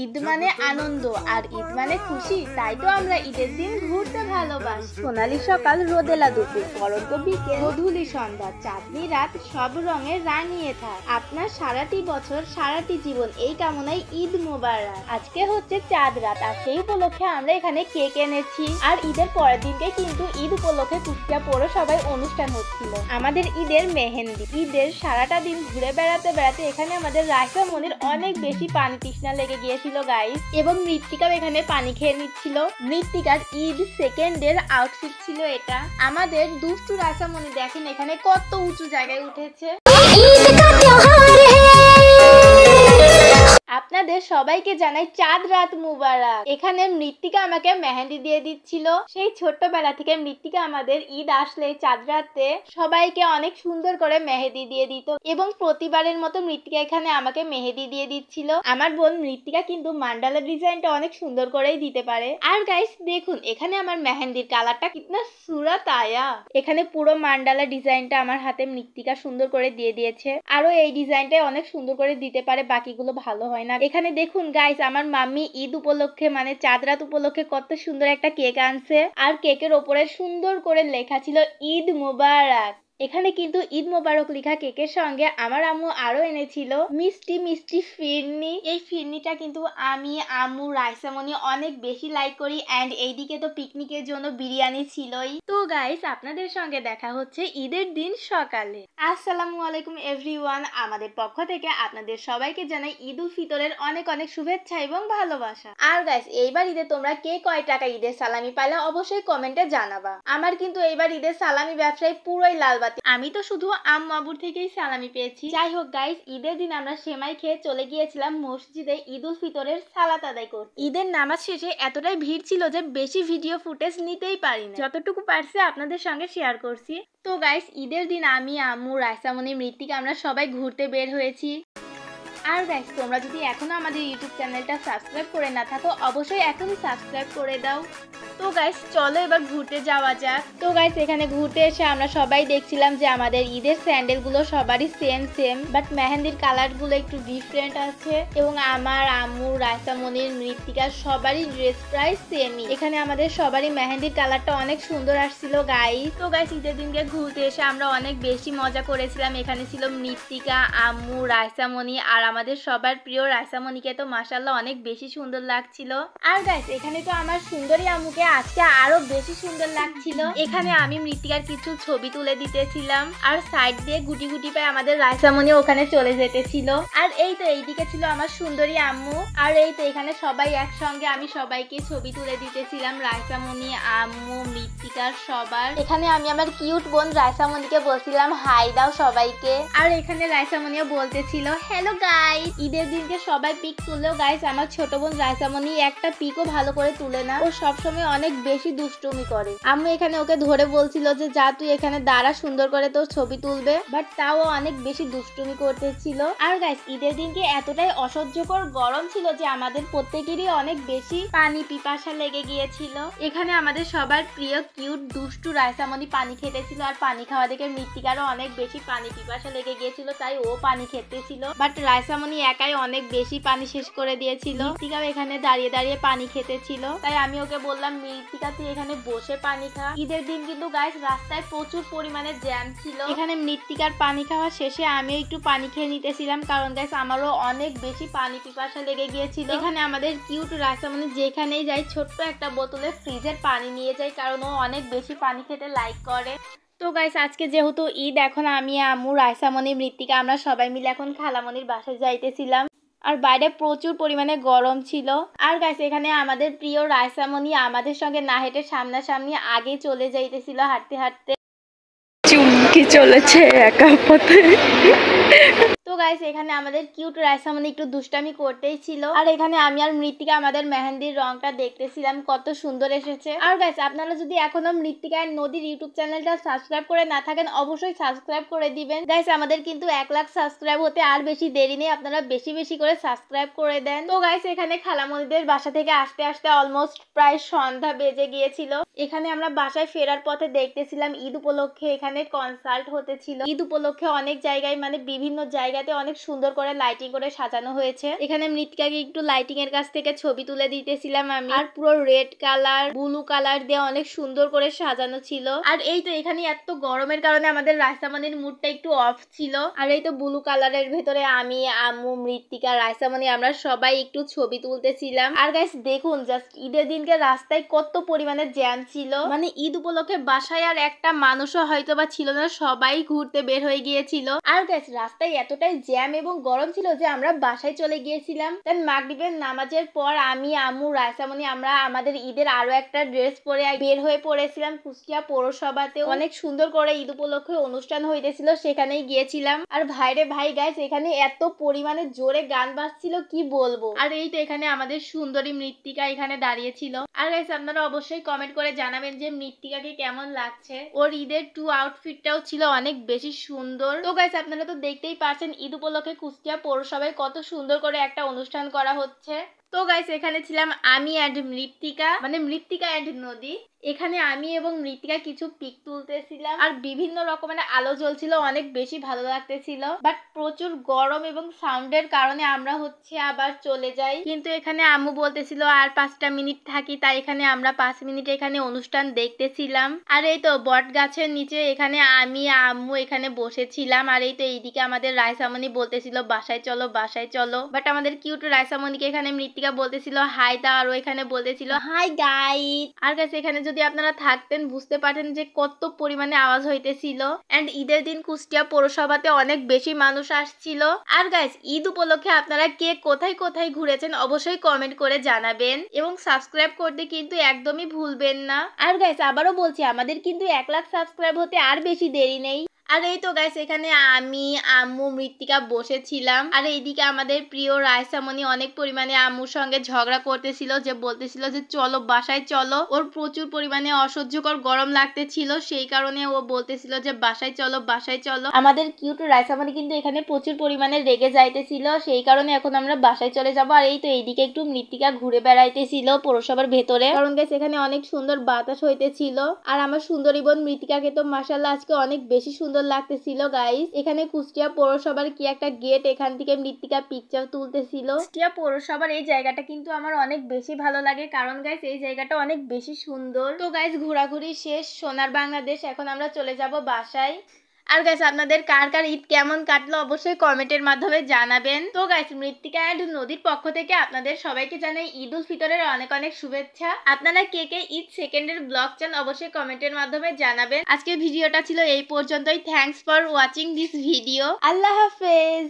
ঈদ মানে আনন্দ আর ঈদ মানে খুশি, তাই তো আমরা ঈদের দিন ঘুরতে ভালোবাসি। সোনালি সকাল, রোদেলা দুপুর, পরন্ত বিকেল, গোধূলি সন্ধ্যা, চাঁদনি রাত, সব রঙে রাঙিয়ে থাক আপনার সারাটি বছর, সারাটি জীবন, এই কামনায় ঈদ মোবারক। আজকে হচ্ছে চাঁদ রাত, আর সেই উপলক্ষে আমরা এখানে কেক এনেছি। আর ঈদের পরের দিনকে কিন্তু ঈদ উপলক্ষে কুষ্টিয়া পৌরসভায় অনুষ্ঠান হচ্ছিল আমাদের ঈদের মেহেন্দি। ঈদের সারাটা দিন ঘুরে বেড়াতে বেড়াতে এখানে আমাদের রাইসা মনির অনেক বেশি পানি তৃষ্ণা লেগে গিয়েছিল গাইস, এবং মৃত্তিকাও এখানে পানি খেয়ে নিচ্ছিল। মৃত্তিকার ঈদ সেকেন্ডের আউটফিট ছিল এটা। আমাদের দুষ্টু রাইসা মনি দেখেন এখানে কত উঁচু জায়গায় উঠেছে। আপনাদের সবাইকে জানাই চাঁদ রাত মুবারক। এখানে মৃত্তিকা আমাকে মেহেন্দি দিয়ে দিচ্ছিল। সেই ছোট্টবেলা থেকে মৃত্তিকা আমাদের ঈদ আসলে চাঁদ রাতে সবাইকে অনেক সুন্দর করে মেহেদি দিয়ে দিত, এবং প্রতিবারের মতো মৃত্তিকা এখানে আমাকে মেহেদি দিয়ে দিচ্ছিল। আমার বোন মৃত্তিকা কিন্তু মান্ডালা ডিজাইনটা অনেক সুন্দর করেই দিতে পারে। আর গাইস দেখুন এখানে আমার মেহেন্দির কালারটা কিতনা সুরাত আয়া। এখানে পুরো মান্ডালা ডিজাইনটা আমার হাতে মৃত্তিকা সুন্দর করে দিয়ে দিয়েছে। আরো এই ডিজাইনটাই অনেক সুন্দর করে দিতে পারে, বাকিগুলো ভালো হয় না। এখানে দেখুন গাইস আমার মাম্মি ঈদ উপলক্ষে মানে চাঁদ রাত উপলক্ষে কত সুন্দর একটা কেক আনছে, আর কেকের ওপরে সুন্দর করে লেখা ছিল ঈদ মোবারক। এখানে কিন্তু ঈদ মোবারক লেখা কেকের সঙ্গে আমার আম্মু আরো এনেছিল মিষ্টি মিষ্টি ফিরনি। এই ফিরনিটা কিন্তু আমি, আম্মু, রাইসা মনি অনেক বেশি লাইক করি। এন্ড এইদিকে তো পিকনিকের জন্য বিরিয়ানি ছিলই। তো গাইস আপনাদের সঙ্গে দেখা হচ্ছে ঈদের দিন সকালে। আসসালামু আলাইকুম এভরিওয়ান, আমাদের পক্ষ থেকে আপনাদের সবাইকে জানাই ঈদ উল ফিতরের অনেক অনেক শুভেচ্ছা এবং ভালোবাসা। আর গাইস এইবার ঈদে তোমরা কে কয় টাকা ঈদের সালামি পাইলে অবশ্যই কমেন্টে জানাবা। আমার কিন্তু এইবার ঈদের সালামি ব্যবসায় পুরোই লাল বাতি। আমি তো শুধু আম্মু আবুর থেকেই সালামি পেয়েছি। যাই হোক গাইস, ঈদের দিন আমরা সেমাই খেয়ে চলে গিয়েছিলাম মসজিদে ঈদ উল ফিতরের সালাত আদায় করতে। ঈদের নামাজ শেষে এতটাই ভিড় ছিল যে বেশি ভিডিও ফুটেজ নিতেই পারিনি, যতটুকু পারছি আপনাদের সঙ্গে শেয়ার করছি। তো গাইস ঈদের দিন আমি, আম্মু, রাইসামনি, মৃত্তিকা আমরা সবাই ঘুরতে বের হয়েছি। আর গাইস তোমরা যদি এখনো আমাদের ইউটিউব চ্যানেলটা সাবস্ক্রাইব করে না থাকো অবশ্যই এখনই সাবস্ক্রাইব করে দাও। তো গাইস চলো এবার ঘুরতে যাওয়া যাক। তো গাইস এখানে ঘুরতে এসে আমরা সবাই দেখছিলাম যে আমাদের ঈদের স্যান্ডেল গুলো সবারই সেম, বাট মেহেন্দির কালার গুলো একটু ডিফারেন্ট আছে, এবং আমার আম্মু, রাইসা মনির, মৃত্তিকার সবারই ড্রেস প্রায় সেমই। এখানে আমাদের সবারই মেহেন্দির কালারটা অনেক সুন্দর আসছিল গাইস। তো গাইস ঈদের দিনকে ঘুরতে এসে আমরা অনেক বেশি মজা করেছিলাম। এখানে ছিল মৃত্তিকা, আম্মু, রাইসা মনি, আর আমাদের সবার প্রিয় রাইসা মনিকে তো মাশাআল্লাহ অনেক বেশি সুন্দর লাগছিল। আর গাইস এখানে তো আমার সুন্দরী আম্মুকে আজকে আরো বেশি সুন্দর লাগছিল। এখানে আমি মৃত্তিকার কিছু ছবি তুলে দিতেছিলাম, আর সাইড দিয়ে গুটি গুটি পায়ে আমাদের রাইসা মনি ওখানে চলে যেতেছিল। আর এই তো এইদিকে ছিল আমার সুন্দরী আম্মু, আর এই তো এখানে সবাই একসঙ্গে আমি সবাইকে ছবি তুলে দিতেছিলাম, রাইসা মনি, আম্মু, মৃত্তিকার সবার। এখানে আমি আমার কিউট বোন রাইসা মনিকে বলছিলাম হাই দাও সবাইকে, আর এখানে রাইসা মনিও বলতেছিল হ্যালো গাইস। ঈদের দিনকে সবাই পিক তুললেও গাইস আমার ছোট বোন রাইসা মনি একটা পিকও ভালো করে তুলে না, ও সবসময় অনেক বেশি দুষ্টুমি করে। আম্মু এখানে ওকে ধরে বলছিল যে যা তুই এখানে দাঁড়া, সুন্দর করে তোর ছবি তুলবে, বাট তাও অনেক বেশি দুষ্টুমি করতেছিল। আর গাইস ঈদের দিনকে এতটাই অসহ্যকর গরম ছিল যে আমাদের প্রত্যেকেরই অনেক বেশি পানি পিপাসা লেগে গিয়েছিল। এখানে আমাদের সবার প্রিয় কিউট দুষ্টু রাইসা মনি পানি খেতেছিল, আর পানি খাওয়া দেখে মৃত্তিকারও অনেক বেশি পানি পিপাসা লেগে গিয়েছিল, তাই ও পানি খেতেছিল, বাট রাইসা মনি একাই অনেক বেশি পানি শেষ করে দিয়েছিল। মৃত্তিকাও এখানে দাঁড়িয়ে দাঁড়িয়ে পানি খেতেছিল, তাই আমি ওকে বললাম মৃত্তিকা তুই এখানে বসে পানি খা। ঈদের দিন কিন্তু গাইস রাস্তায় প্রচুর পরিমাণে জ্যাম ছিল। এখানে মৃত্তিকার পানি খাওয়া শেষে আমিও একটু পানি খেয়ে নিতেছিলাম, কারণ গাইস আমারও অনেক বেশি পানি পিপাসা লেগে গিয়েছিল। এখানে আমাদের কিউট রাইসা মনি যেখানেই যাই ছোট্ট একটা বোতলে ফ্রিজের পানি নিয়ে যায়, কারণ ও অনেক বেশি পানি খেতে লাইক করে। তো গাইস আজকে যেহেতু ঈদ, এখন আমি, আম্মু, রাইসা মনি, মৃত্তিকা আমরা সবাই মিলে এখন খালামনির বাসায় যাইতেছিলাম, আর বাইরে প্রচুর পরিমাণে গরম ছিল। আর গাইস এখানে আমাদের প্রিয় রাইসা মনি আমাদের সঙ্গে না হেঁটে সামনাসামনি আগে চলে যাইতেছিল হাঁটতে হাঁটতে, চুমকি চলেছে একা পথে। তো গাইস এখানে আমাদের কিউট রাইসা মনি একটু দুষ্টামি করতেই ছিল, আর এখানে আমি আর মৃত্তিকা আমাদের মেহেন্দির রংটা দেখতেছিলাম কত সুন্দর এসেছে। আর গাইস আপনারা যদি এখনো মৃত্তিকা নদীর ইউটিউব চ্যানেলটা সাবস্ক্রাইব করে না থাকেন অবশ্যই সাবস্ক্রাইব করে দিবেন গাইস। আমাদের কিন্তু 1 লাখ সাবস্ক্রাইব হতে আর বেশি দেরি নেই, আপনারা বেশি বেশি করে সাবস্ক্রাইব করে দেন। তো গাইস এখানে খালামনিদের বাসা থেকে আসতে আসতে অলমোস্ট প্রায় সন্ধ্যা বেজে গিয়েছিল। এখানে আমরা বাসায় ফেরার পথে দেখতেছিলাম ঈদ উপলক্ষে এখানে কনসার্ট হতেছিল। ঈদ উপলক্ষে অনেক জায়গায় মানে বিভিন্ন জায়গা জায়গাতে অনেক সুন্দর করে লাইটিং করে সাজানো হয়েছে। এখানে মৃত্তিকাকে একটু লাইটিং এর কাছ থেকে ছবি তুলে দিতেছিলাম আমি। আর পুরো রেড কালার ব্লু কালার দিয়ে অনেক সুন্দর করে সাজানো ছিল। আর এই তো এখানে এত গরমের কারণে আমাদের রাইসামনির মুডটা একটু অফ ছিল। আর এই তো ব্লু কালারের ভেতরে আমি, আম্মু, মৃত্তিকা, রাইসামনি আমরা সবাই একটু ছবি তুলতেছিলাম। আর গাইস দেখুন জাস্ট ঈদের দিনকে রাস্তায় কত পরিমাণে জ্যাম ছিল। মানে ঈদ উপলক্ষে বাসায় আর একটা মানুষও হয়তো বা ছিল না, সবাই ঘুরতে বের হয়ে গিয়েছিল। আর গাইস রাস্তায় এতটাই জ্যাম এবং গরম ছিল যে আমরা বাসায় চলে গিয়েছিলাম। দেন মাগরিবের নামাজের পর আমি, আম্মু, রাইসামনি আমরা আমাদের ঈদের আরো একটা ড্রেস পরে বের হয়ে পড়েছিলাম কুষ্টিয়া পৌরসভাতে। অনেক সুন্দর করে ঈদ উপলক্ষে অনুষ্ঠান হইতেছিল, সেখানেই গিয়েছিলাম। আর ভাইরে ভাই গাইস এখানে এত পরিমাণে জোরে গান বাজছিল কি বলবো। আর এই তো এখানে আমাদের সুন্দরী মৃত্তিকা এখানে দাঁড়িয়েছিল। আর গাইস আপনারা অবশ্যই কমেন্ট করে জানাবেন যে মৃত্তিকাকে কেমন লাগছে। ওর ঈদের আউটফিটটাও ছিল অনেক বেশি সুন্দর। তো গাইস আপনারা তো দেখতেই পাচ্ছেন ঈদ উপলক্ষে কুষ্টিয়া পৌরসভায় কত সুন্দর করে একটা অনুষ্ঠান করা হচ্ছে। তো গাইস এখানে ছিলাম আমি অ্যান্ড মৃত্তিকা, মানে মৃত্তিকা অ্যান্ড নদী। এখানে আমি এবং মৃত্তিকা কিছু পিক তুলতেছিলাম। আর বিভিন্ন রকমের আলো জ্বলছিল, অনেক বেশি ভালো লাগতেছিল। বাট প্রচুর গরম এবং সাউন্ডের কারণে আমরা আবার চলে যাই। কিন্তু এখানে আম্মু বলতেছিল আর 5টা মিনিট থাকি, তাই এখানে আমরা 5 মিনিট এখানে অনুষ্ঠান দেখতেছিলাম। আর এই তো বট গাছের নিচে এখানে আমি, আম্মু এখানে বসেছিলাম। আর এই তো এইদিকে আমাদের রাইসামনি বলতেছিল বাসায় চলো বাসায় চলো। বাট আমাদের কিউট রাইসামনিকে এখানে মৃত্তিকা বলতেছিল হাই দাও, আর এখানে বলতেছিল হাই গাইস। আর গাইস এখানে যদি আপনারা থাকতেন বুঝতে পারতেন যে কত পরিমাণে আওয়াজ হইতেছিল। এন্ড ঈদের দিন কুষ্টিয়া পৌরসভাতে অনেক বেশি মানুষ আসছিল। আর গাইস ঈদ উপলক্ষে আপনারা কে কোথায় কোথায় ঘুরেছেন অবশ্যই কমেন্ট করে জানাবেন এবং সাবস্ক্রাইব করতে কিন্তু একদমই ভুলবেন না। আর গাইস আবারও বলছি আমাদের কিন্তু 1 লাখ সাবস্ক্রাইব হতে আর বেশি দেরি নেই। আর এই তো গাইস এখানে আমি, আম্মু, মৃত্তিকা বসেছিলাম। আর এইদিকে আমাদের প্রিয় রাইসামনি অনেক পরিমাণে আম্মুর সঙ্গে ঝগড়া করতেছিল, যে বলতেছিল যে চলো বাসায় চলো। ওর প্রচুর পরিমাণে অসহ্যকর গরম লাগতেছিল, সেই কারণে ও বলতেছিল যে বাসায় চলো বাসায় চলো। আমাদের কিউট রাইসামনি কিন্তু এখানে প্রচুর পরিমাণে রেগে যাইতেছিল, সেই কারণে এখন আমরা বাসায় চলে যাবো। আর এই তো এইদিকে একটু মৃত্তিকা ঘুরে বেড়াইতেছিল পৌরসভার ভেতরে, কারণ গাইস এখানে অনেক সুন্দর বাতাস হইতেছিল। আর আমার সুন্দরী বোন মৃত্তিকাকে তো মাশাআল্লাহ আজকে অনেক বেশি সুন্দর লাগতেছিল গাইস। এখানে কুষ্টিয়া পৌরসভার কি একটা গেট, এখান থেকে মৃত্তিকা পিকচার তুলতেছিল। কুষ্টিয়া পৌরসভার এই জায়গাটা কিন্তু আমার অনেক বেশি ভালো লাগে, কারণ গাইস এই জায়গাটা অনেক বেশি সুন্দর। তো গাইস ঘোরাঘুরি শেষ, সোনার বাংলাদেশ, এখন আমরা চলে যাব বাসায়। আর গাইস আপনাদের কার কার ঈদ কেমন কাটলো অবশ্যই কমেন্টের মাধ্যমে জানাবেন। তো গাইস মৃত্তিকা এন্ড নদীর পক্ষ থেকে আপনাদের সবাইকে জানাই ঈদ উল ফিতরের অনেক অনেক শুভেচ্ছা। আপনারা কে কে ঈদ সেকেন্ডের ব্লগ চান অবশ্যই কমেন্টের মাধ্যমে জানাবেন। আজকের ভিডিওটা ছিল এই পর্যন্তই। Thanks for watching this video. আল্লাহ হাফেজ।